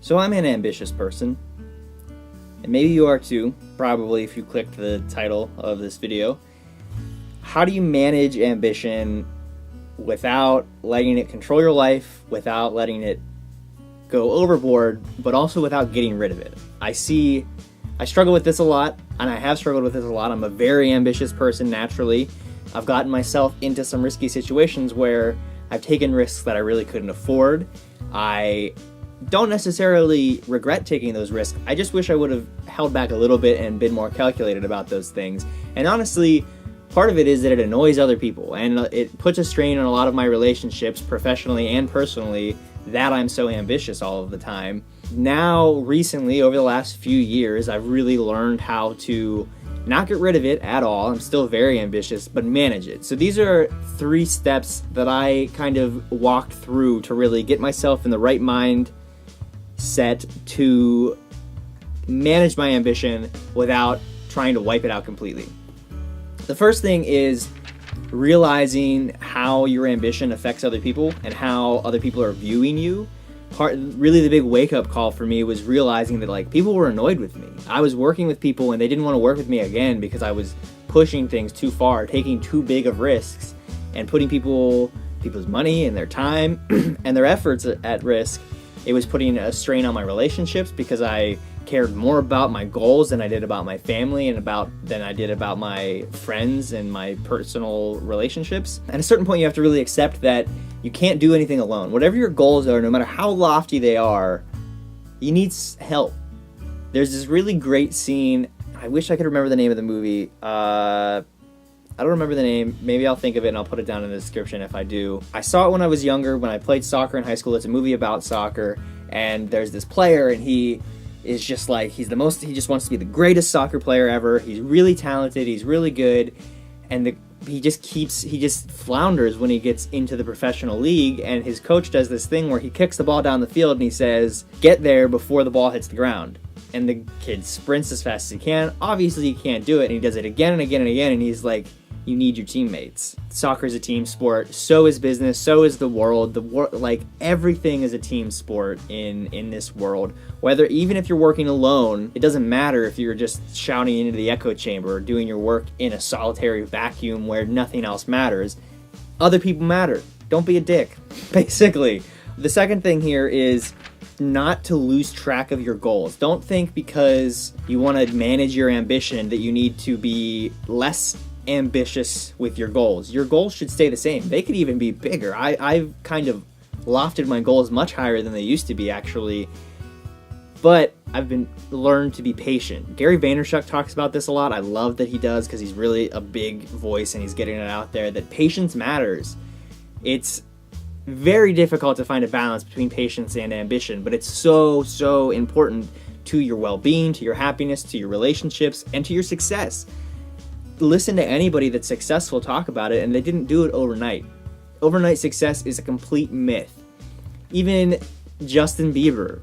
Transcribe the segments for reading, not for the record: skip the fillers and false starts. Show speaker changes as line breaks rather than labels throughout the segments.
So I'm an ambitious person, and maybe you are too, probably if you clicked the title of this video. How do you manage ambition without letting it control your life, without letting it go overboard, but also without getting rid of it? I struggle with this a lot, and I have struggled with this a lot. I'm a very ambitious person naturally. I've gotten myself into some risky situations where I've taken risks that I really couldn't afford. I don't necessarily regret taking those risks. I just wish I would have held back a little bit and been more calculated about those things. And honestly, part of it is that it annoys other people, and it puts a strain on a lot of my relationships, professionally and personally, that I'm so ambitious all of the time. Now, recently, over the last few years, I've really learned how to not get rid of it at all. I'm still very ambitious, but manage it. So these are 3 steps that I kind of walked through to really get myself in the right mind set to manage my ambition without trying to wipe it out completely. The first thing is realizing how your ambition affects other people and how other people are viewing you. Really the big wake-up call for me was realizing that people were annoyed with me. I was working with people and they didn't want to work with me again because I was pushing things too far, taking too big of risks, and putting people's money and their time and their efforts at risk. It was putting a strain on my relationships because I cared more about my goals than I did about my family and than I did about my friends and my personal relationships. At a certain point, you have to really accept that you can't do anything alone. Whatever your goals are, no matter how lofty they are, you need help. There's this really great scene. I wish I could remember the name of the movie. I don't remember the name. Maybe I'll think of it and I'll put it down in the description if I do. I saw it when I was younger, when I played soccer in high school. It's a movie about soccer, and there's this player, and he is just he just wants to be the greatest soccer player ever. He's really talented, he's really good, and he just flounders when he gets into the professional league, and his coach does this thing where he kicks the ball down the field and he says, "Get there before the ball hits the ground." And the kid sprints as fast as he can. Obviously he can't do it, and he does it again and again and again, and he's like, you need your teammates. Soccer is a team sport. So is business. So is the world. Everything is a team sport in this world. Even if you're working alone, it doesn't matter if you're just shouting into the echo chamber or doing your work in a solitary vacuum where nothing else matters. Other people matter. Don't be a dick, basically. The second thing here is not to lose track of your goals. Don't think because you want to manage your ambition that you need to be less ambitious with your goals. Your goals should stay the same. They could even be bigger. I've kind of lofted my goals much higher than they used to be, actually, but I've learned to be patient. Gary Vaynerchuk talks about this a lot. I love that he does because he's really a big voice and he's getting it out there that patience matters. It's very difficult to find a balance between patience and ambition, but it's so important to your well-being, to your happiness, to your relationships, and to your success. Listen to anybody that's successful talk about it, and they didn't do it overnight. Overnight success is a complete myth. Even Justin Bieber,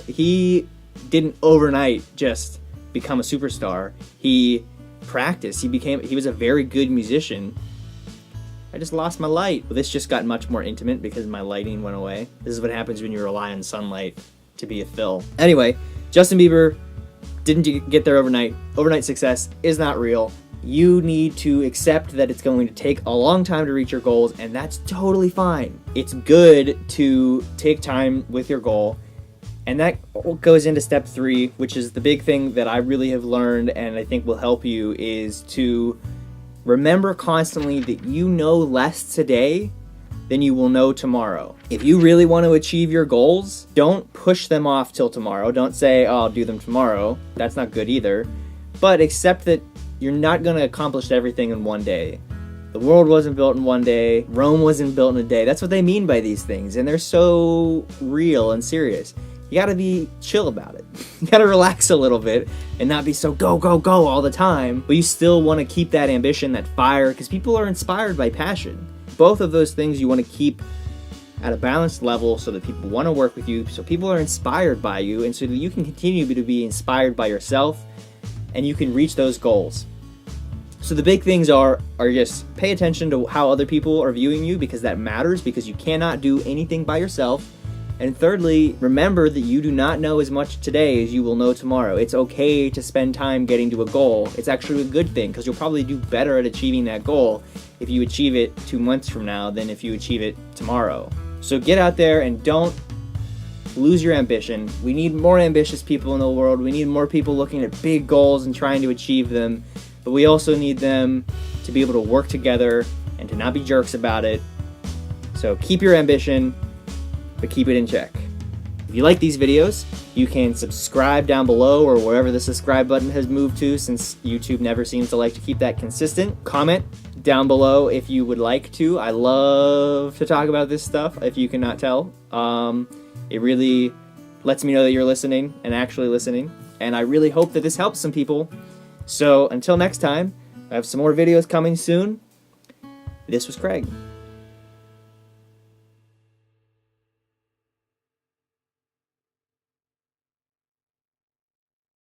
he didn't overnight just become a superstar. He practiced. He was a very good musician. I just lost my light. Well, this just got much more intimate because my lighting went away. This is what happens when you rely on sunlight to be a fill. Anyway, Justin Bieber didn't get there overnight. Overnight success is not real. You need to accept that it's going to take a long time to reach your goals, and that's totally fine. It's good to take time with your goal, and that goes into step 3, which is the big thing that I really have learned and I think will help you, is to remember constantly that you know less today than you will know tomorrow. If you really want to achieve your goals, don't push them off till tomorrow. Don't say, "Oh, I'll do them tomorrow." That's not good either. But accept that you're not going to accomplish everything in one day. The world wasn't built in one day. Rome wasn't built in a day. That's what they mean by these things, and they're so real and serious. You gotta be chill about it. You gotta relax a little bit and not be so go, go, go all the time, but you still want to keep that ambition, that fire, because people are inspired by passion. Both of those things you want to keep at a balanced level so that people want to work with you, so people are inspired by you, and so that you can continue to be inspired by yourself and you can reach those goals. So the big things are just pay attention to how other people are viewing you, because that matters, because you cannot do anything by yourself. And thirdly, remember that you do not know as much today as you will know tomorrow. It's okay to spend time getting to a goal. It's actually a good thing because you'll probably do better at achieving that goal if you achieve it 2 months from now than if you achieve it tomorrow. So get out there and don't lose your ambition. We need more ambitious people in the world. We need more people looking at big goals and trying to achieve them. But we also need them to be able to work together and to not be jerks about it. So keep your ambition, but keep it in check. If you like these videos, you can subscribe down below or wherever the subscribe button has moved to, since YouTube never seems to like to keep that consistent. Comment down below if you would like to. I love to talk about this stuff, if you cannot tell. It really lets me know that you're listening and actually listening, and I really hope that this helps some people. So until next time, I have some more videos coming soon. This was Craig.